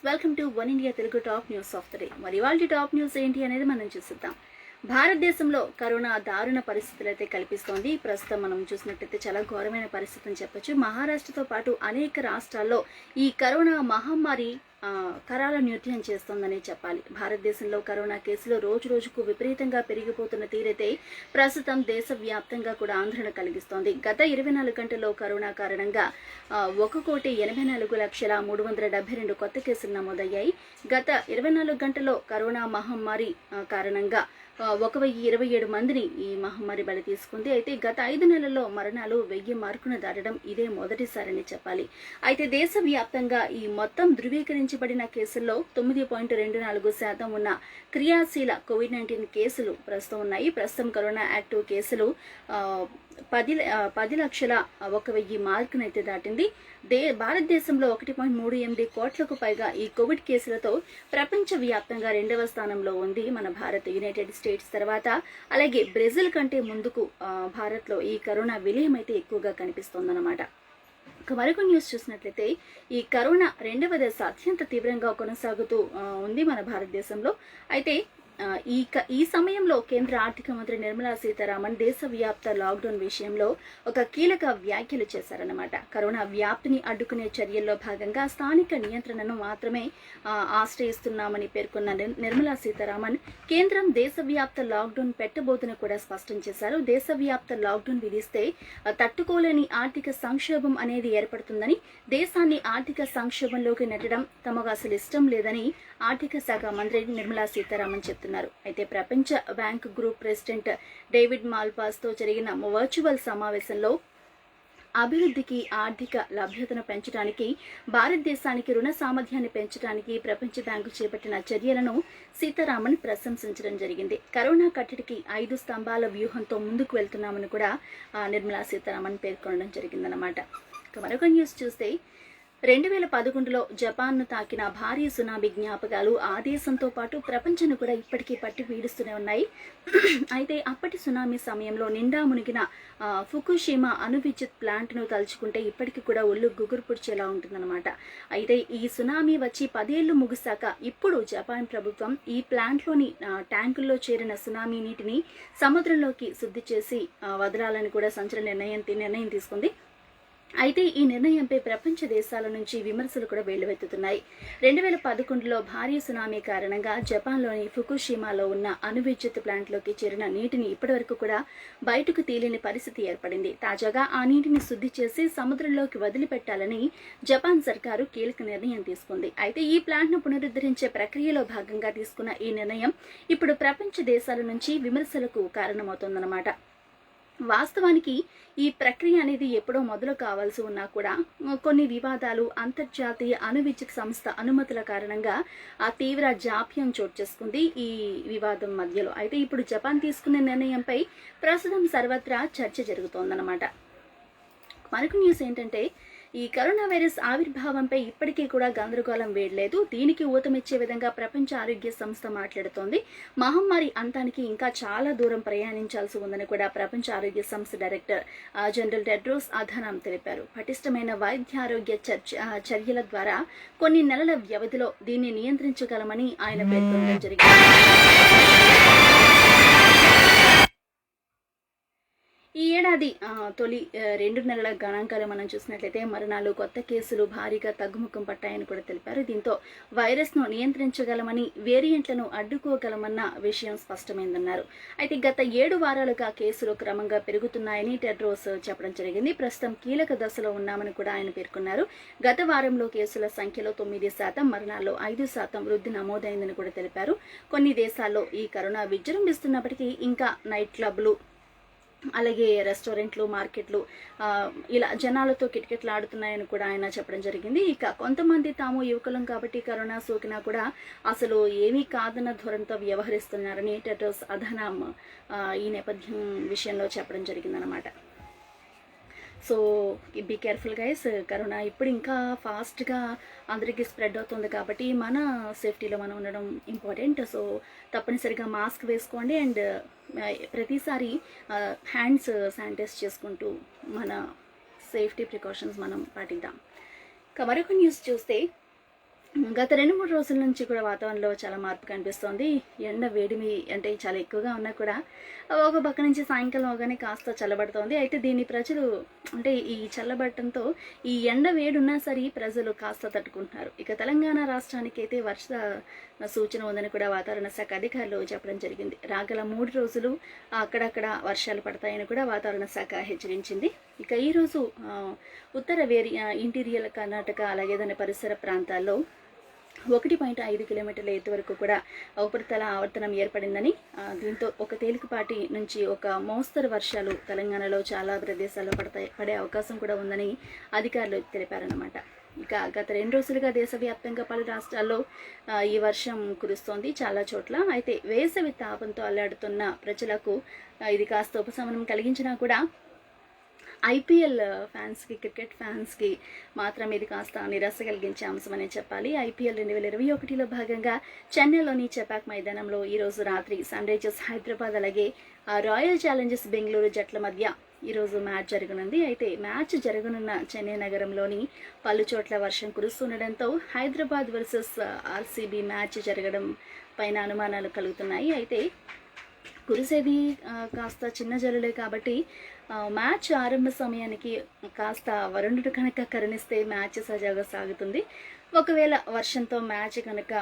Welcome to one India Telugu top news of the day. మరి ఇవాళ top news ఏంటి అనేది మనం చూసిద్దాం. భారతదేశంలో కరోనా దారుణ పరిస్థితులు అయితే కల్పిస్తోంది. ప్రస్తుతం మనం చూసినట్లయితే చాలా ఘోరమైన పరిస్థితి అని చెప్పొచ్చు. మహారాష్ట్రతో పాటు అనేక రాష్ట్రాల్లో ఈ కరోనా మహమ్మారి కరాల నృత్యం చేస్తోందని చెప్పాలి. భారతదేశంలో కరోనా కేసులు రోజు రోజుకు విపరీతంగా పెరిగిపోతున్న తీరైతే ప్రస్తుతం దేశవ్యాప్తంగా కూడా ఆందోళన కలిగిస్తోంది. గత 24 గంటల్లో కరోనా కారణంగా 1,84,372 కొత్త కేసులు నమోదయ్యాయి. గత 24 గంటల్లో కరోనా మహమ్మారి కారణంగా 1,027 మందిని ఈ మహమ్మారి బలి తీసుకుంది. అయితే గత 5 నెలల్లో మరణాలు 1000 మార్కును దాటడం ఇదే మొదటిసారని చెప్పాలి. అయితే దేశవ్యాప్తంగా ఈ మొత్తం ధృవీకరించబడిన కేసుల్లో 9.24% ఉన్న క్రియాశీల కోవిడ్-19 కేసులు ప్రస్తుతం ఉన్నాయి. ప్రస్తుతం కరోనా యాక్టివ్ కేసులు 10,01,000 మార్కునైతే దాటింది. భారతదేశంలో 1.38 కోట్లకు పైగా ఈ కోవిడ్ కేసులతో ప్రపంచవ్యాప్తంగా 2వ స్థానంలో ఉంది మన భారత్. యునైటెడ్ స్టేట్స్ తర్వాత అలాగే బ్రెజిల్ కంటే ముందుకు భారత్లో ఈ కరోనా విలయం అయితే ఎక్కువగా కనిపిస్తోందన్నమాట. మరొక న్యూస్ చూసినట్లయితే ఈ కరోనా 2వ దశ అత్యంత తీవ్రంగా కొనసాగుతూ ఉంది మన భారతదేశంలో. అయితే ఈ సమయంలో కేంద్ర ఆర్థిక మంత్రి నిర్మలా సీతారామన్ దేశవ్యాప్త లాక్డౌన్ విషయంలో ఒక కీలక వ్యాఖ్యలు చేశారన్నమాట. కరోనా వ్యాప్తిని అడ్డుకునే చర్యల్లో భాగంగా స్థానిక నియంత్రణను మాత్రమే ఆశ్రయిస్తున్నామని పేర్కొన్న నిర్మలా సీతారామన్ కేంద్రం దేశవ్యాప్త లాక్డౌన్ పెట్టబోతున్న కూడా స్పష్టం చేశారు. దేశవ్యాప్త లాక్డౌన్ విధిస్తే తట్టుకోలేని ఆర్థిక సంక్షోభం అనేది ఏర్పడుతుందని, దేశాన్ని ఆర్థిక సంక్షోభంలోకి నెట్టడం తమకు అసలు ఇష్టం లేదని ఆర్థిక శాఖ మంత్రి నిర్మలా సీతారామన్ చెప్తున్నారు. అయితే ప్రపంచ బ్యాంక్ గ్రూప్ ప్రెసిడెంట్ డేవిడ్ మాల్పాస్తో జరిగిన వర్చువల్ సమావేశంలో అభివృద్ధికి, ఆర్థిక లభ్యతను పెంచడానికి, భారతదేశానికి రుణ సామర్థ్యాన్ని పెంచడానికి ప్రపంచ బ్యాంకు చేపట్టిన చర్యలను సీతారామన్ ప్రశంసించడం జరిగింది. కరోనా కట్టడికి 5 స్తంభాల వ్యూహంతో ముందుకు వెళ్తున్నామని కూడా నిర్మలా సీతారామన్ పేర్కొనడం జరిగిందన్నమాట. మరొక న్యూస్ చూస్తే 2011లో జపాన్ను తాకిన భారీ సునామీ జ్ఞాపకాలు ఆ దేశంతో పాటు ప్రపంచాన్ని కూడా ఇప్పటికీ పట్టి పీడిస్తూనే ఉన్నాయి. అయితే అప్పటి సునామీ సమయంలో నిండా మునిగిన ఫుకుషిమా అణు విద్యుత్ ప్లాంట్ను తలుచుకుంటే ఇప్పటికీ కూడా ఒళ్ళు గుగురు పుడిచేలా ఉంటుందన్నమాట. అయితే ఈ సునామీ వచ్చి 10 ఏళ్లు ముగిశాక ఇప్పుడు జపాన్ ప్రభుత్వం ఈ ప్లాంట్లోని ట్యాంకుల్లో చేరిన సునామీ నీటిని సముద్రంలోకి శుద్ధి చేసి వదలాలని కూడా సంచలన నిర్ణయం తీసుకుంది. అయితే ఈ నిర్ణయంపై ప్రపంచ దేశాల నుంచి విమర్శలు కూడా వెల్లువెత్తుతున్నాయి. 2011లో భారీ సునామీ కారణంగా జపాన్లోని ఫుకుషిమాలో ఉన్న అణు విద్యుత్ ప్లాంట్లోకి చేరిన నీటిని ఇప్పటివరకు కూడా బయటకు తీయలేని పరిస్థితి ఏర్పడింది. తాజాగా ఆ నీటిని శుద్ధి చేసి సముద్రంలోకి వదిలిపెట్టాలని జపాన్ సర్కారు కీలక నిర్ణయం తీసుకుంది. అయితే ఈ ప్లాంట్ను పునరుద్ధరించే ప్రక్రియలో భాగంగా తీసుకున్న ఈ నిర్ణయం ఇప్పుడు ప్రపంచ దేశాల నుంచి విమర్శలకు కారణమవుతోందన్నమాట. వాస్తవానికి ఈ ప్రక్రియ అనేది ఎప్పుడో మొదలు కావాల్సి ఉన్నా కూడా కొన్ని వివాదాలు, అంతర్జాతీయ అణు విద్యుత్ సంస్థ అనుమతుల కారణంగా ఆ తీవ్ర జాప్యం చోటు చేసుకుంది ఈ వివాదం మధ్యలో. అయితే ఇప్పుడు జపాన్ తీసుకునే నిర్ణయంపై ప్రస్తుతం సర్వత్రా చర్చ జరుగుతోందన్నమాట. మరొక న్యూస్ ఏంటంటే ఈ కరోనా వైరస్ ఆవిర్భావంపై ఇప్పటికీ కూడా గందరగోళం వేయలేదు. దీనికి ఊతమిచ్చే విధంగా ప్రపంచ ఆరోగ్య సంస్థ మాట్లాడుతోంది. మహమ్మారి అంతానికి ఇంకా చాలా దూరం ప్రయాణించాల్సి ఉందని కూడా ప్రపంచ ఆరోగ్య సంస్థ డైరెక్టర్ జనరల్ టెడ్రోస్ అధానం తెలిపారు. పటిష్టమైన వైద్య ఆరోగ్య చర్యల ద్వారా కొన్ని నెలల వ్యవధిలో దీన్ని నియంత్రించగలమని ఆయన పేర్కొనడం జరిగింది. ఈ ఏడాది తొలి 2 నెలల గణాంకాలు మనం చూసినట్లయితే మరణాలు, కొత్త కేసులు భారీగా తగ్గుముఖం పట్టాయని కూడా తెలిపారు. దీంతో వైరస్ను నియంత్రించగలమని, వేరియంట్లను అడ్డుకోగలమన్న విషయం స్పష్టమైందన్నారు. అయితే గత 7 వారాలుగా కేసులు క్రమంగా పెరుగుతున్నాయని టెడ్రోస్ చెప్పడం జరిగింది. ప్రస్తుతం కీలక దశలో ఉన్నామని కూడా ఆయన పేర్కొన్నారు. గత వారంలో కేసుల సంఖ్యలో 9%, మరణాల్లో 5% వృద్ధి నమోదైందని కూడా తెలిపారు. కొన్ని దేశాల్లో ఈ కరోనా విజృంభిస్తున్నప్పటికీ ఇంకా నైట్ క్లబ్లు, అలాగే రెస్టారెంట్లు, మార్కెట్లు ఇలా జనాలతో కిటకిటలాడుతున్నాయని కూడా ఆయన చెప్పడం జరిగింది. ఇక కొంతమంది తాము యువకులం కాబట్టి కరోనా సోకినా కూడా అసలు ఏమీ కాదన్న ధోరణితో వ్యవహరిస్తున్నారని టెడ్రోస్ అధానం ఈ నేపథ్యం విషయంలో చెప్పడం జరిగిందనమాట. So be careful guys. Corona ఇప్పుడు ఇంకా ఫాస్ట్గా అందరికీ స్ప్రెడ్ అవుతుంది కాబట్టి మన సేఫ్టీలో మనం ఉండడం ఇంపార్టెంట్. సో తప్పనిసరిగా మాస్క్ వేసుకోండి అండ్ ప్రతిసారి హ్యాండ్స్ శానిటైజ్ చేసుకుంటూ మన సేఫ్టీ ప్రికాషన్స్ మనం పాటిద్దాం. మరొక న్యూస్ చూస్తే గత 2-3 రోజుల నుంచి కూడా వాతావరణంలో చాలా మార్పు కనిపిస్తోంది. ఎండ వేడిమి అంటే చాలా ఎక్కువగా ఉన్నా కూడా ఒక పక్క నుంచి సాయంకాలం అవగానే కాస్త చల్లబడుతోంది. అయితే దీన్ని ప్రజలు అంటే ఈ చల్లబడటంతో ఈ ఎండ వేడున్నా సరే ప్రజలు కాస్త తట్టుకుంటున్నారు. ఇక తెలంగాణ రాష్ట్రానికైతే వర్ష సూచన ఉందని కూడా వాతావరణ శాఖ అధికారులు చెప్పడం జరిగింది. రాగల 3 రోజులు అక్కడక్కడ వర్షాలు పడతాయని కూడా వాతావరణ శాఖ హెచ్చరించింది. ఇక ఈరోజు ఉత్తర ఇంటీరియర్ కర్ణాటక అలాగే దాని పరిసర ప్రాంతాల్లో 1.5 కిలోమీటర్ల ఎత్తు వరకు కూడా ఉపరితల ఆవర్తనం ఏర్పడిందని, దీంతో ఒక తేలికపాటి నుంచి ఒక మోస్తరు వర్షాలు తెలంగాణలో చాలా ప్రదేశాల్లో పడే అవకాశం కూడా ఉందని అధికారులు తెలిపారన్నమాట. ఇక గత 2 రోజులుగా దేశవ్యాప్తంగా పలు రాష్ట్రాల్లో ఈ వర్షం కురుస్తోంది చాలా చోట్ల. అయితే వేసవి తాపంతో అల్లాడుతున్న ప్రజలకు ఇది కాస్త ఉపశమనం కలిగించినా కూడా ఐపీఎల్ ఫ్యాన్స్కి, క్రికెట్ ఫ్యాన్స్కి మాత్రం ఇది కాస్త నిరాశ కలిగించే అంశం అనే చెప్పాలి. ఐపీఎల్ 2021లో భాగంగా చెన్నైలోని చెపాక్ మైదానంలో ఈరోజు రాత్రి సన్ రైజర్స్ హైదరాబాద్ అలాగే రాయల్ ఛాలెంజర్స్ బెంగళూరు జట్ల మధ్య ఈరోజు మ్యాచ్ జరగనుంది. అయితే మ్యాచ్ జరగనున్న చెన్నై నగరంలోని పలు చోట్ల వర్షం కురుస్తుండడంతో హైదరాబాద్ వర్సెస్ ఆర్సీబీ మ్యాచ్ జరగడం పైన అనుమానాలు కలుగుతున్నాయి. అయితే కురిసేది కాస్త చిన్న జల్లులే కాబట్టి మ్యాచ్ ఆరంభ సమయానికి కాస్త వరుణుడు కనుక కరుణిస్తే మ్యాచ్ సజావుగా సాగుతుంది. ఒకవేళ వర్షంతో మ్యాచ్ కనుక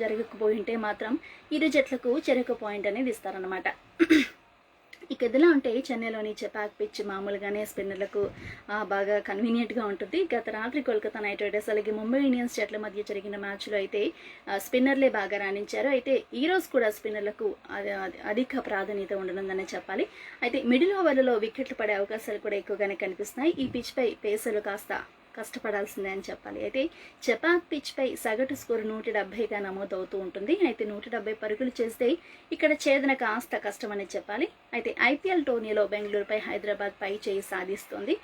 జరగకపోయింటే మాత్రం ఇరు జట్లకు చెరకు పాయింట్ అనేది ఇస్తారన్నమాట. ఇక ఇదిలా ఉంటే చెన్నైలోని చెపాక్ పిచ్ మామూలుగానే స్పిన్నర్లకు బాగా కన్వీనియంట్గా ఉంటుంది. గత రాత్రి కోల్కతా నైట్ రైడర్స్ అలాగే ముంబై ఇండియన్స్ జట్ల మధ్య జరిగిన మ్యాచ్లో అయితే స్పిన్నర్లే బాగా రాణించారు. అయితే ఈరోజు కూడా స్పిన్నర్లకు అధిక ప్రాధాన్యత ఉండనుందనే చెప్పాలి. అయితే మిడిల్ ఓవర్లలో వికెట్లు పడే అవకాశాలు కూడా ఎక్కువగానే కనిపిస్తున్నాయి. ఈ పిచ్పై పేసర్లు కాస్త కష్టపడాల్సిందే అని చెప్పాలి. అయితే చెపాక్ పిచ్పై సగటు స్కోరు 170గా నమోదవుతూ ఉంటుంది. అయితే 170 పరుగులు చేస్తే ఇక్కడ ఛేదన కాస్త కష్టమని చెప్పాలి. అయితే ఐపీఎల్ టోర్నీలో బెంగళూరుపై హైదరాబాద్ పై చేయి సాధిస్తోంది.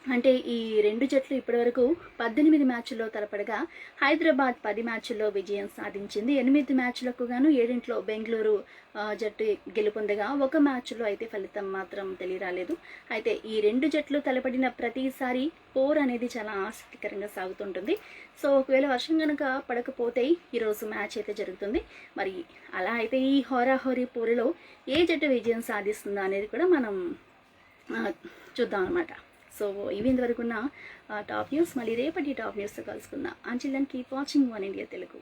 అంటే ఈ రెండు జట్లు ఇప్పటివరకు 18 మ్యాచ్ల్లో తలపడగా హైదరాబాద్ 10 మ్యాచ్ల్లో విజయం సాధించింది. 8 మ్యాచ్లకు గాను 7 బెంగళూరు జట్టు గెలుపొందగా ఒక మ్యాచ్లో అయితే ఫలితం మాత్రం తెలియరాలేదు. అయితే ఈ రెండు జట్లు తలపడిన ప్రతిసారి పోర్ అనేది చాలా ఆసక్తికరంగా సాగుతుంటుంది. సో ఒకవేళ వర్షం కనుక పడకపోతే ఈరోజు మ్యాచ్ అయితే జరుగుతుంది. మరి అలా అయితే ఈ హోరాహోరీ పోరులో ఏ జట్టు విజయం సాధిస్తుందో అనేది కూడా మనం చూద్దాం అన్నమాట. సో ఇవి ఇంతవరకున్న టాప్ న్యూస్. మళ్ళీ రేపటి టాప్ న్యూస్తో కలుసుకుందాం. Until then keep watching one India Telugu.